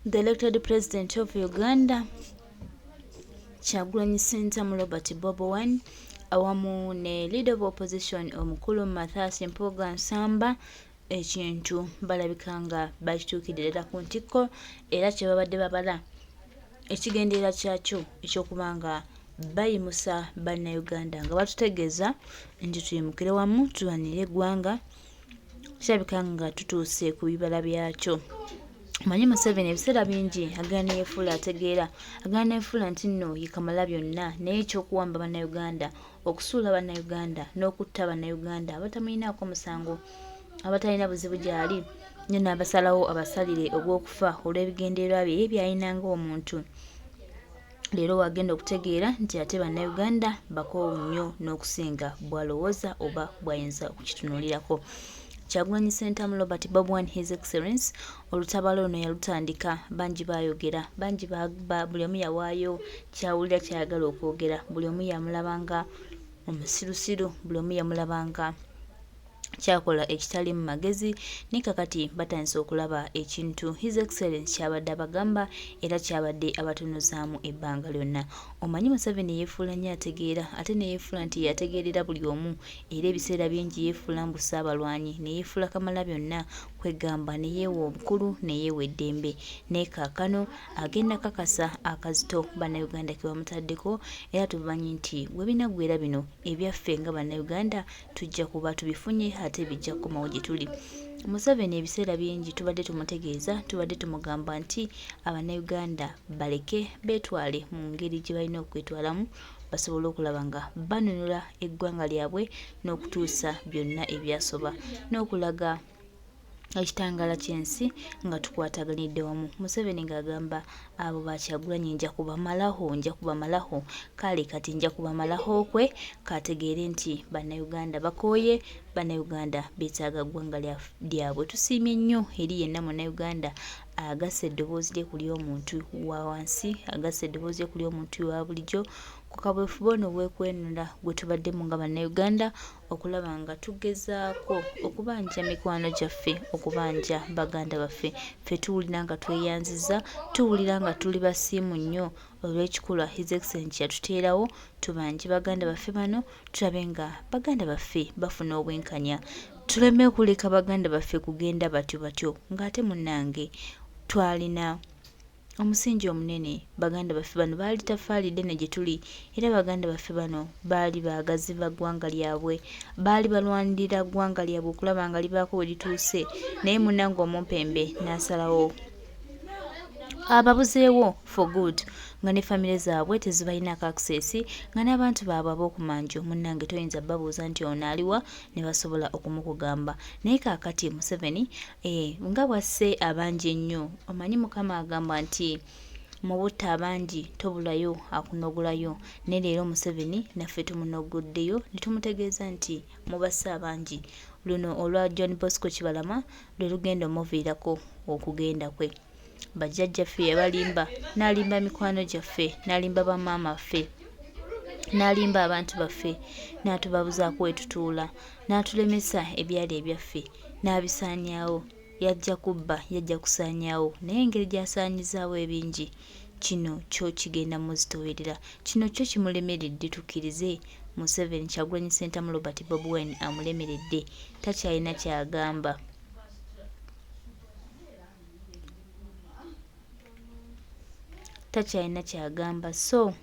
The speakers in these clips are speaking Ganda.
The elected president of Uganda, Kyagulanyi Ssentamu Robert Bobi Wine, awamu ne leader of opposition omukulu Mathias Mpuga Nsamba, ekintu balabika nga bakituukidde ddala ku ntikko era Kyebabadde Babala ekigendeera kyakyo ekyokuba nga bayimusa bannayuganda nga batutegeeza nti tuyimukire wamu tulwanire eggwanga, kirabika nga tutuuse ku bibala byakyo. Manyi Museveni ebiseera bingi agaana yeefuula ategeera, agaana yeefuula nti nno ye Kamalabyonna, naye ekyokuwamba bannayuganda, okusuula bannayuganda n'okutta bannayuganda abatamuyinaako musango, abatalina buzibu gy'ali, nnyo n'abasalawo abasalire ogw'okufa olw'ebigendeerwa bye by'alina ng'omuntu. Leero wagenda okutegeera nti ate bannayuganda bakoowu nnyo n'okusinga bw'alowooza oba bw'ayinza okukitunuulirako. Kyagulanyi Ssentamu Robert Bobi Wine, His Excellence, olutabaalo luno yalutandika, bangi baayogera, bangi buli omu yawaayo kyawulira kyayagala okwogera, buli omu yamulabanga omusirusiru, buli omu yamulabanga kyakola ekitali mu magezi, ne kakati batandise okulaba ekintu His Excellence kyabadde abagamba era kyabadde abatunuzaamu ebbanga lyonna. Omanyi Museveni yeefuula nnyo ategeera, ate ne yeefuula nti yategeerera buli omu, era ebiseera bingi yeefuula mbu Ssaabalwanyi, ne yeefuula Kamalabyonna, kwegamba ne yeewa obukulu ne yeewa eddembe. Naye kaakano agenda kakasa akazito bannayuganda ke bamutaddeko, era tumanyi nti we binaggweera bino ebyaffe nga bannayuganda tujja kuba tubifunye ate bijja kukomawo gye tuli. Museveni ebiseera bingi tubadde tumutegeeza, tubadde tumugamba nti abannayuganda baleke beetwale mu ngeri gye balina okwetwalamu, basobole okulaba nga banunula eggwanga lyabwe n'okutuusa byonna ebyasoba, n'okulaga ekitangaala ky'ensi nga tukwataganidde wamu. Museveni ng'agamba abo Bakyagulanyi nja kubamalaho, kale kati nja kubamalaho kwe kategeere nti bannayuganda bakooye, bannayuganda beetaaga ggwanga lyabwe. Tusiimye nnyo eri yenna munnayuganda agasse eddoboozi lye ku ly'omuntu wa wansi, agasse eddoboozi lye ku ly'omuntu wa bulijjo, ku kabwefuba ono obw'okwenunula gwe tubaddemu nga bannayuganda, okulaba nga tugezaako okubanja mikwano gyaffe, okubanja baganda baffe. Ffe tuwulira nga tweyanziza, tuwulira nga tuli basiimu nnyo olw'ekikula His Excellence yatuteerawo, tubanje baganda baffe bano, tulabe nga baganda baffe bafuna obwenkanya. Tuleme okuleka baganda baffe kugenda batyo ng'ate munnange twalina omusingi omunene. Baganda baffe bano baali taffaali ddene gye tuli, era baganda baffe bano baali baagazi ba ggwanga lyabwe, baali balwanirira ggwanga lyabwe okulaba nga libaako we lituuse, naye munnange omumpembe n'asalawo ababuzeewo for good, nga ne famire zaabwe tezibalinaako access, nga n'abantu baabwe ab'okumanjo munnange toyinza babuuza nti ono aliwa ne basobola okumukugamba. Naye kaakati Museveni nga bwasse abangi ennyo, omanyi Mukama agamba nti mu butta abangi tobulayo akunogolayo, ne leero Museveni naffe tumunogoddeyo ne tumutegeeza nti mubasse abangi. Luno olwa John Bosco Kibalama lwe lugenda omuviirako okugenda kwe. Bajjajjaffe yabalimba, n'alimba mikwano gyaffe, n'alimba bamaama ffe, n'alimba abantu baffe, n'atubabuzaako we tutuula, n'atulemesa ebyali ebyaffe, n'abisaanyaawo. Yajja kubba, yajja kusaanyaawo, naye engeri gy'asaanyizaawo ebingi, kino kyo kigenda muzitowerera, kino kyo kimulemeredde. Tukkirize Museveni Kyagulanyi Ssentamu Robert Bobi Wine amulemeredde, takyalina kyagamba. Takyalina kyagamba, so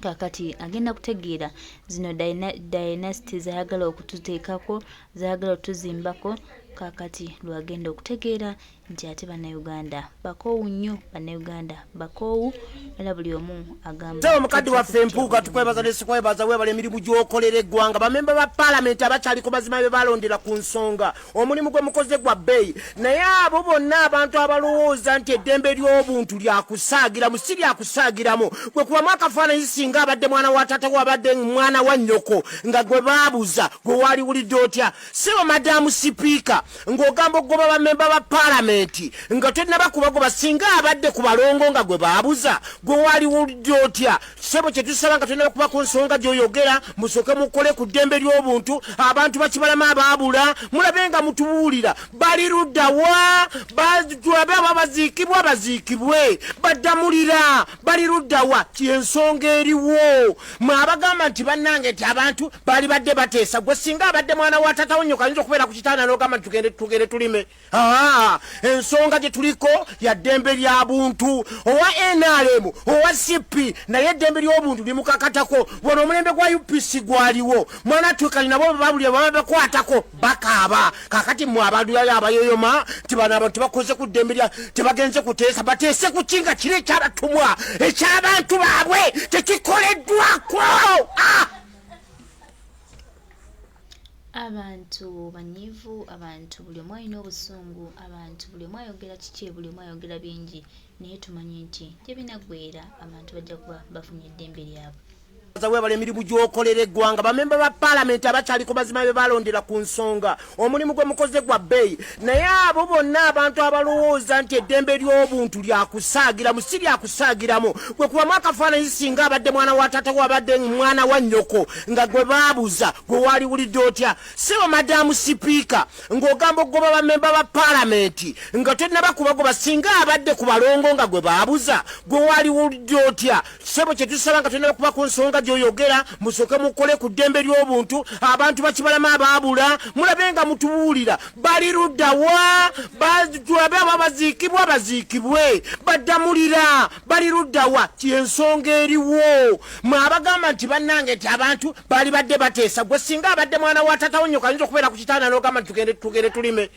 kakati agenda kutegeera zino dynasty zayagala okututeekako, zayagala otuzimbako, kakati lwagenda okutegeera nti ate bannayuganda bakoowu nnyo, bannayuganda bakoowu, era buli omu agamba. Sewo mukadde waffe Mpuga, tukwebaza ne sikwebaza weebala emirimu gy'okolera eggwanga, bamemba ba paalamenti abakyaliko mazima be balondera ku nsonga, omulimu gwe mukoze gwa bbeeyi, naye abo bonna abantu abalowooza nti eddembe ly'obuntu lyakusaagiramu, si lyakusaagiramu, gwe kubamu akafaananyi singa abadde mwana wa taata we, abadde mwana wa nnyoko, nga gwe baabuza gwe waaliwulidde otya. Sewo madamu sipiika ng'ogamba ogoba bamemba ba paalamenti palamenti nga tonnaba kubagoba singa abadde ku balongo nga gwe baabuza gwe waliwulidde otya ssebo kye tusaba nga tonnaba kuba ku nsonga gy'oyogera musooke mukole ku ddembe ly'obuntu abantu bakibalama abaabula mulabe nga mutubuulira bali luddawa tulabe ababaziikibwa baziikibwe baddamulira bali luddawa kyensonga eriwo mwe abagamba nti bannange nti abantu bali badde bateesa gwe singa abadde mwana wa tata wonyo kayinza okubeera ku kitaana n'ogamba nti tugende tulime ensonga gye tuliko ya ddembe lya buntu owa NRM owa CP naye eddembe ly'obuntu limukakatako wano omulembe gwa UPC gwaliwo mwana twekali nabo babulira babakwatako bakaaba kakati mwe abantu abayoyoma nti bano abantu bakoze ku ddembe lya tebagenze kuteesa bateese ku kinga kiri ekyabatumwa eky'abantu baabwe tekikoleddwako abantu banyivu abantu buli omu alina obusungu abantu buli omu ayogera kiki buli omu ayogera bingi naye tumanye nti tebinaggweera abantu bajja kuba bafunye eddembe lyabwe webala emirimu gy'okolera eggwanga bamemba ba palamenti abakyaliko mazima be balondera ku nsonga omulimu gwe mukoze gwa bbeeyi naye abo bonna abantu abalowooza nti eddembe ly'obuntu lyakusaagiramu si lyakusaagiramu gwe kubamu akafaananyi singa abadde mwana wa tata we abadde mwana wa nnyoko nga gwe baabuza gwe waliwulidde otya sibo madamu sipiika ng'ogamba okugoba bamemba ba palamenti nga tonnaba kubagoba singa abadde ku balongo nga gwe baabuza gwe waliwulidde otya sibo kye tusaba nga tonnaba kuba ku nsonga gy'oyogera musooke mukole ku ddembe ly'obuntu abantu bakibalama abaabula mulabe nga mutubuulira bali luddawa tulabe ababaziikibwa baziikibwe baddamulira bali luddawa kyensonga eriwo mwe abagamba nti bannange nti abantu bali badde bateesa gwe singa abadde mwana wa tata wonyo kayinza okubeera ku kitaana n'ogamba nti tugende tulime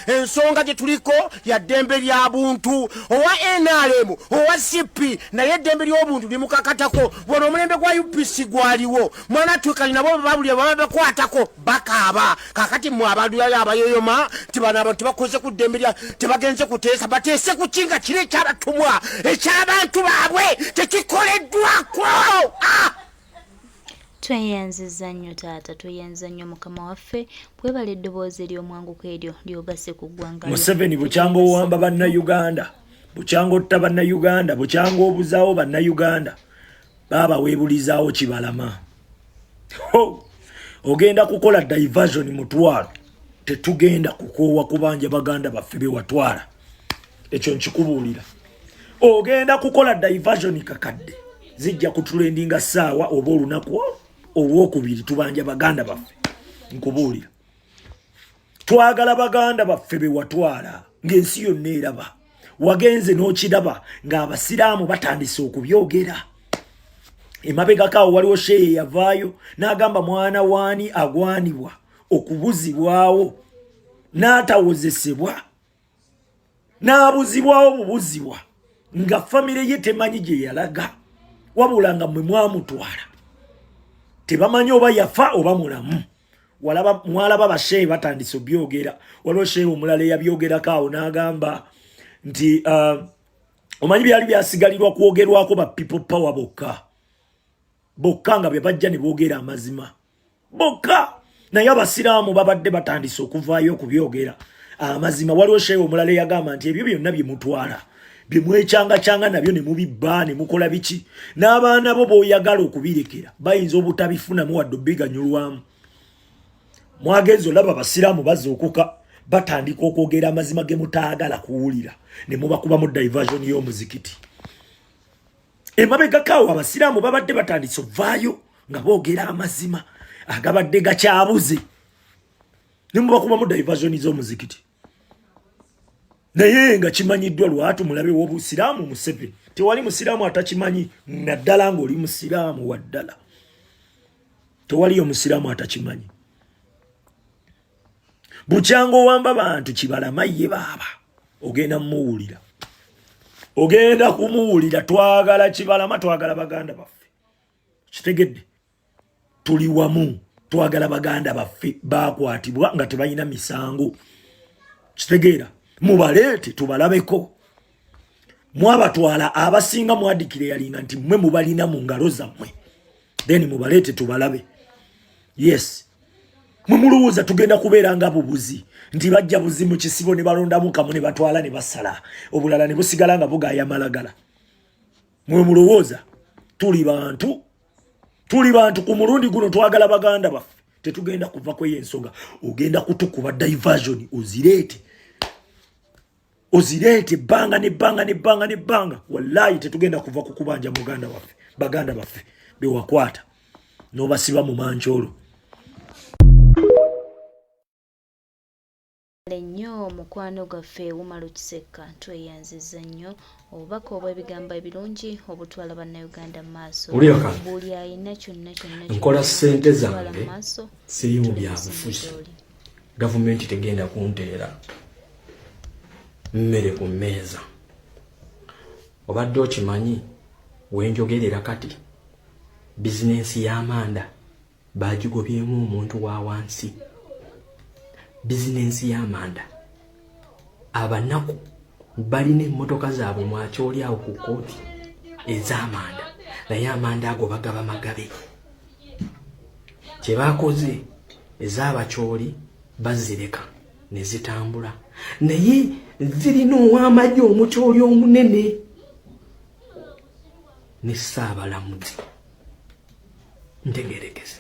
ensonga gye tuliko ya ddembe lya buntu owa NRM owa CP naye eddembe ly'obuntu limukakatako wano omulembe gwa UPC gwaliwo mwana twekali nabo babulira babakwatako bakaaba kakati mwe abantu abayoyoma nti bano abantu bakoze ku ddembe lya tebagenze kuteesa bateese ku kinga kiri ekyabatumwa eky'abantu baabwe tekikoleddwako tweyanziza nnyo taata tweyanziza nnyo mukama waffe bwebala eddoboozi ery'omwanguko eryo lyogase ku ggwanga Museveni bukyanga owamba bannayuganda bukyanga otta bannayuganda bukyanga obuzaawo bannayuganda baba weebulizaawo kibalama ogenda kukola diversion mutwalo tetugenda kukoowa kubanja baganda baffe bewatwala ekyo nkikubuulira ogenda kukola diversion kakadde zijja kutulendinga ssaawa oba olunaku olwokubiri tubanja baganda baffe nkubuulira twagala baganda baffe bewatwala ng'ensi yonna eraba wagenze n'okiraba ng'abasiraamu batandise okubyogera emabegakaawo waliwo sheeye yavaayo n'agamba mwana waani agwanibwa okubuzibwawo n'atawozesebwa n'abuzibwawo bubuzibwa nga famire ye temanyi gye yalaga wabula nga mmwe mwamutwala tebamanyi oba yafa oba mulamu mwalaba basheeye batandise obyogera waliwo sheeye omulala eyabyogerakaawo n'agamba nti omanyi byali byasigalirwa kwogerwako ba people power bokka nga bye bajja ne boogera amazima bokka naye abasiraamu babadde batandise okuvaayo okubyogera amazima waliwo sheewe omulala yagamba nti ebyo byonna bye mutwala bye mwekyanga nabyo ne mubibba ne mukola biki n'abaana bo b'oyagala okubirekera bayinza obutabifunamu wadde obiganyulwamu mwagenzi olaba abasiraamu bazookuka batandika okwogera amazima ge mutaagala kuwulira ne mubakubamu diversion y'omuzikiti emabegakaawo abasiraamu babadde batandise ovaayo nga boogera amazima agabadde gakyabuze ne mubakubamu diversion z'omuzikiti naye nga kimanyiddwa lwatu mulabe w'obusiraamu Museveni tewali musiraamu atakimanyi naddala ng'oli musiraamu waddala tewaliyo musiraamu atakimanyi bukyanga owamba bantu kibalama ye baaba ogenda mmuwulira ogenda kumuwulira twagala kibalama twagala baganda baffe kitegedde tuli wamu twagala baganda baffe bakwatibwa nga tebalina misango kitegeera mubaleete tubalabeko mwabatwala abasinga mwadikire yalinga nti mmwe mubalina mu ngalo zammwe then mubaleete tubalabe yes Mumuluuza tugenda kubeera nga bubuzi nti bajja buzi mu kisibo ne balondamu kamu ne batwala ne basala obulala ne busigala nga bugaya malagala. Mwe mulowooza tuli bantu ku mulundi guno twagala baganda baffe tetugenda kuva kwe yensonga ogenda kutukuba diversion ozirete banga wallahi tetugenda kuva kukubanja baganda baffe bewakwata n'obasiba mu mancholo. Nnyo mukwano gwaffe Wumalo Kiseka tweyanziza nnyo obubaka obw'ebigambo ebirungi obutwala bannayuganda mu maaso. Buli ayina kyonna nkola ssente zange siri mu byabufuzi. Gavumenti tegenda kunteera mmere ku mmeeza. Obadde okimanyi wenjogerera kati bizinensi y'amanda bagigobyemu omuntu wa wansi. Bizinensi y'amanda abanaku balina emmotoka zaabwe mwakyoli awo ku kooti ez'amanda naye amanda ago bagaba magabe. Kye bakoze ez'abakyoli bazireka ne zitambula naye zirina ow'amagye omukyoli omunene ne Ssaabalamuzi. Ntegerekese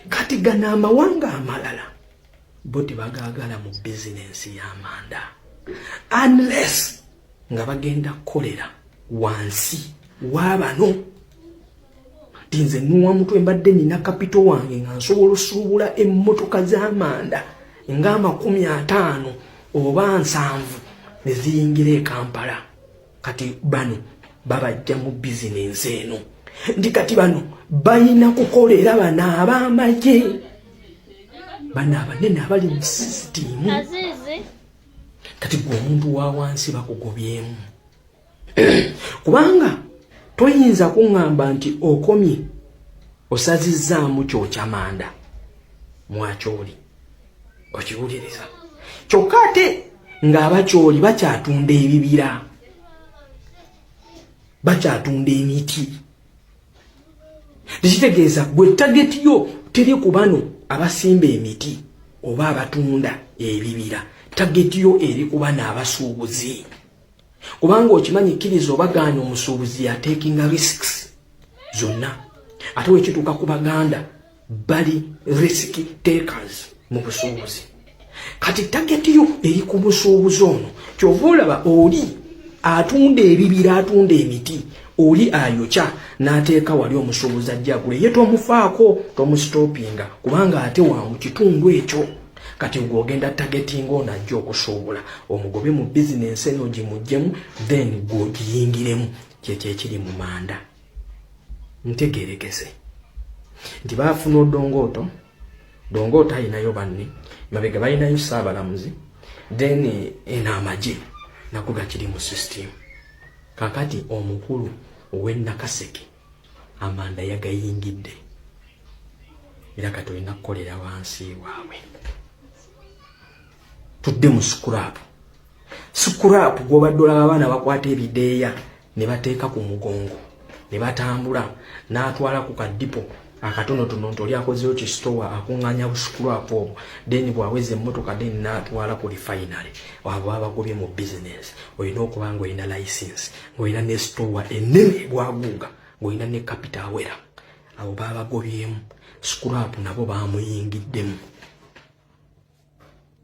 kati gana amawanga amalala bo tebagagala mu bizinensi y'amanda unless nga bagenda kukolera wansi wabano. Tinze nuwa mutwe mbadde nina kapito wange nga nsobola osuubula emmotoka z'amanda nga 50 oba 7 ne ziyingira e Kampala. Kati bano babajja mu bizinensi eno ndi kati bano bayina kukolera bano ab'amagye bana abanene abali mu sisitimu. Kati gwe omuntu wa wansi bakugobyemu kubanga toyinza kuŋŋamba nti okomye osazizzaamu kyokyamanda mwakyoli okiwuliriza kyokka ate ng'abakyoli bakyatunda ebibira bakyatunda emiti. Tekitegeeza gwe tageti yo teri ku bano abasimba emiti oba abatunda ebibira. Tageti yo eri ku bano abasuubuzi kubanga okimanyi kkiriza obagaanya omusuubuzi yatekinga risks zonna ate wekituuka ku baganda bali risk takers mu busuubuzi. Kati tageti yo eri ku busuubuzi ono kyova olaba oli atunda ebibira atunda emiti oli ayokya n'ateeka wali omusuubuzi ajja agule ye tomufaako tomusitopinga kubanga ate wa mu kitundu ekyo. Kati gwogenda targetinga ono ajja okusuubula omugobe mu bizinensi eno gimugjemu then gwogiyingiremu kyekyo ekiri mu manda. Ntegerekese nti baafuna Dongooto ayinayo banne mabega balinayo Ssaabalamuzi then eno amagye nago gakiri mu system. Kakati omukulu ow'Ennakaseke amanda yagayingidde era kati olina kukolera wansi waabwe. Tudde mu scrap gw'obadde olaba abaana bakwata ebideeya ne bateeka ku mugongo ne batambula n'atwala ku kadipo akatonotono nti oli akozeyo kisitowa akuŋŋanya buscrap obwo then bwaweza emmotoka then n'atwala ku refinery. Abo abagobye mu bizinensi olina okuba ng'olina license ng'olina ne sitowa ennene bwaguuga ng'olina ne capital awera. Abo babagobyemu scrap nabo baamuyingiddemu.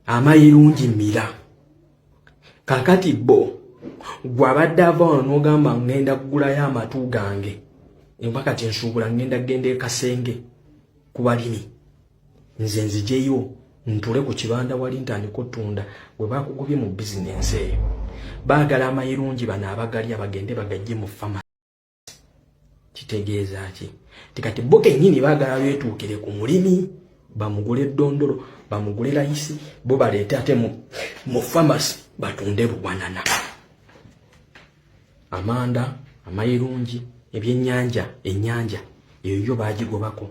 Amayirungi mira. Kakati bo gwabadde ava wano n'ogamba ngenda kugulayo amatu gange mpaka kyensuubula ngenda genda e Kasenge ku balimi nze nzijeyo ntule ku kibanda wali ntandika ottunda. Bwe bakugubye mu bizinensi eyo baagala amayirungi bano abagalya bagende bagajje mu famasi. Kitegeeza ki? Tikati bo kennyini baagala beetuukire ku mulimi bamugule eddondolo bamugule layisi bo baleete ate mu famasi batunde buwanana. Amanda amayirungi ebyennyanja ennyanja eyo baagigobako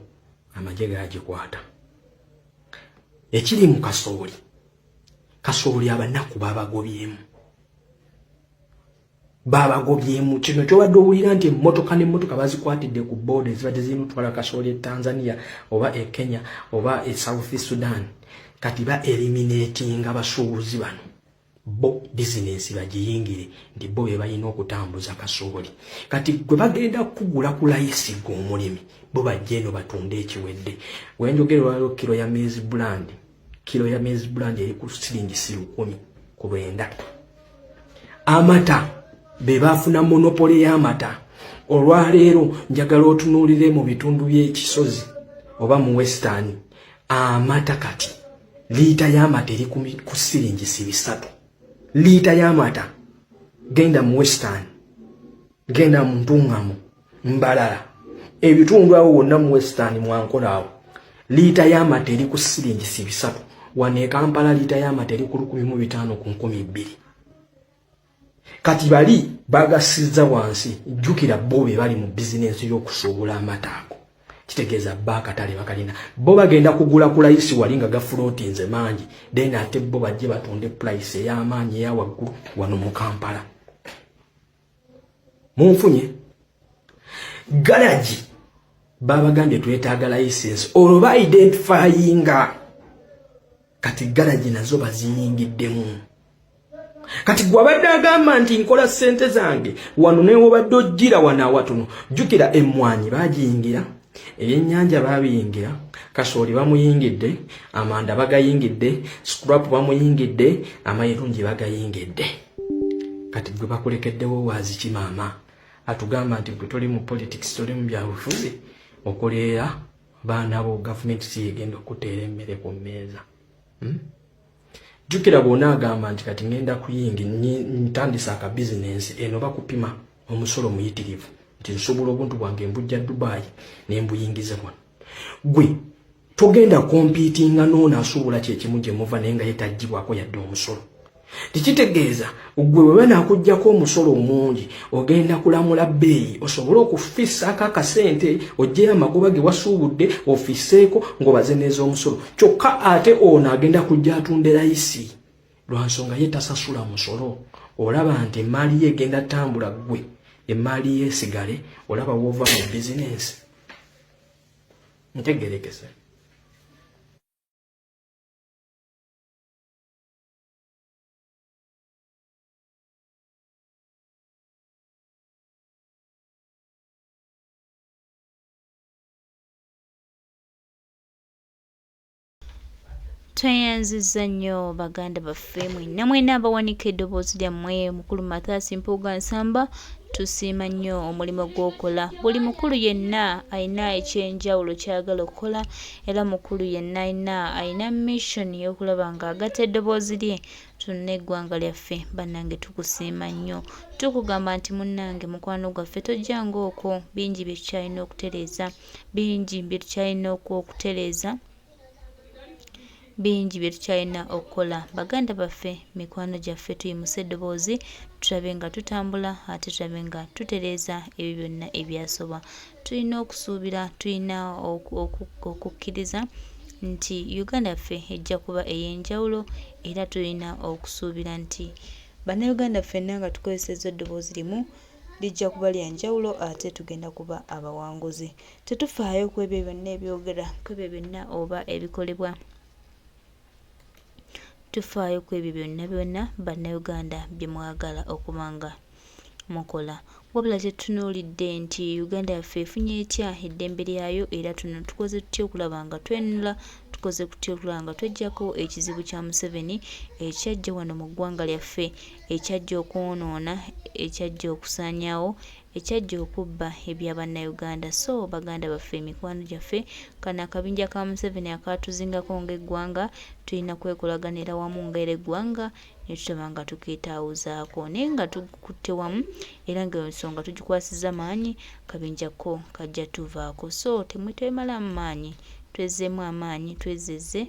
amagye gaagikwata. Ekiri mu kasooli abanaku babagobyemu babagobyemu kino kyobadde owulira nti emmotoka n'emmotoka bazikwatidde ku boda ezibadde zimutwala kasooli e Tanzania oba e Kenya oba e South Sudan kati ba eliminatinga basuubuzi bano bo bizinesi bagiyingire nti bo be balina okutambuza kasooli kati gwe bagenda kugula ku layisi gw'omulimi bo bajja eno batunda ekiwedde wenjogere waliwo kilo ya maize brand eri ku siringi 10,900 amata be bafuna monopole y'amata olwaleero njagala otunuulire mu bitundu by'ekisozi oba mu western amata kati liita y'amata eri ku siringi 3 liita y'amata genda mu western genda mu Ntungamo Mbalala ebitundu awo wonna mu western mwankolaawo liita y'amata eri ku siringi 3 wane Kampala liita y'amata eri ku 1,500 ku 2,000 kati bali bagasizza wansi jjukira bo be bali mu bizinesi y'okusuubula amata ago kitegeeza baakatale bakalina bo bagenda kugula ku layisi wali nga gafulootinze mangi then ate bo bajje batunde price ey'amaanyi eya waggulu wano mu Kampala munfunye galaji babagambye twetaaga license olwo ba identifyinga kati galaji nazo baziyingiddemu kati gwabadde agamba nti nkola ssente zange wano newo badde ojjira wana awatono jjukira emmwanyi bagiyingira ebyennyanja babiyingira kasooli bamuyingidde amanda bagayingidde scrap bamuyingidde amayirungi bagayingidde kati gwe bakulekeddewo waazi kimaama atugamba nti gwe toli mu politics toli mu byabufuzi okoleera baana bo gavumenti siyegenda okuteera emmere ku mmeeza jjukira bwona agamba nti kati ngenda kuyingi ntandisa aka bizinensi eno bakupima omusolo muyitirivu nti nsobola obuntu bwange mbujja Dubai nembuyingize wano gwe togenda kompiitinga n'ono asobola kyekimu gye muva naye nga yetagibwako yadde omusolo tikitegeeza gwe bwe banakuggyako omusolo omungi ogenda kulamula bbeeyi osobole okufissaako akasente oggyeyo amagoba ge wasuubudde ofisseeko ng'obaze neza omusolo kyokka ate ono agenda kujja atunde layisi lwa nsonga ye tasasula musolo olaba nti emaali ye egenda tambula gwe emaali ye esigale olaba woova mu bizinensi ntegerekese tweyanzizza nnyo baganda baffe mwenna abawanika eddoboozi lyammwe mukulu Mathias Mpuga Nsamba tusiima nnyo omulimu gw'okola buli mukulu yenna alina ekyenjawulo kyagala okukola era mukulu yenna alina mission y'okulaba nga agatta eddoboozi lye tunne eggwanga lyaffe bannange tukusiima nnyo tukugamba nti munnange mukwano gwaffe tojjanga okwo bingi bye tukyalina okutereeza bingi bye tukyalina okukola baganda baffe mikwano gyaffe tuyimuse eddoboozi tulabe nga tutambula ate tulabe nga tutereeza ebyo byonna ebyasoba tulina okusuubira tulina okukkiriza nti Uganda yaffe ejja kuba ey'enjawulo era tulina okusuubira nti bannayuganda ffenna nga tukozesezza eddoboozi limu lijja kuba lyanjawulo ate tugenda kuba abawanguzi tetufaayo ku ebyo byonna ebyogera ku ebyo byonna oba ebikolebwa tufaayo ku ebyo byonna bannayuganda bye mwagala okuba nga mukola wabula tetunuulidde nti Uganda yaffe efunye etya eddembe lyayo era tukoze tutya okulaba nga twenula tukoze tutya okulaba nga tweggyako ekizibu kya Museveni ekyajja wano mu ggwanga lyaffe ekyajja okwonoona ekyajja okusaanyaawo ekyajja okubba eby'abannayuganda so baganda baffe emikwano gyaffe kana akabinja ka Museveni akatuzingako ng'eggwanga tulina kwekolaganira wamu ng'era eggwanga ne tutaba nga tukeetaawuzaako naye nga tukutte wamu era ng'ensonga tugikwasizza maanyi kabinjako kajja tuvaako so temalamu maanyi twezeemu amaanyi twezezze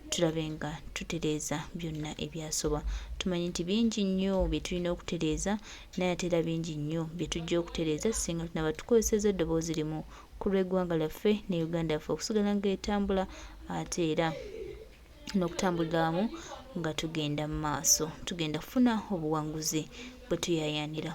tulabe nga tutereeza byonna ebyasoba tumanyi nti bingi nnyo bye tulina okutereeza naye ate era bingi nnyo bye tujja okutereeza singa tunaba tukozesezza eddoboozi limu ku lw'eggwanga lyaffe ne Uganda yaffe okusigala ng'etambula ate era n'okutambulira wamu nga tugenda mu maaso tugenda kufuna obuwanguzi bwe tuyayaanira.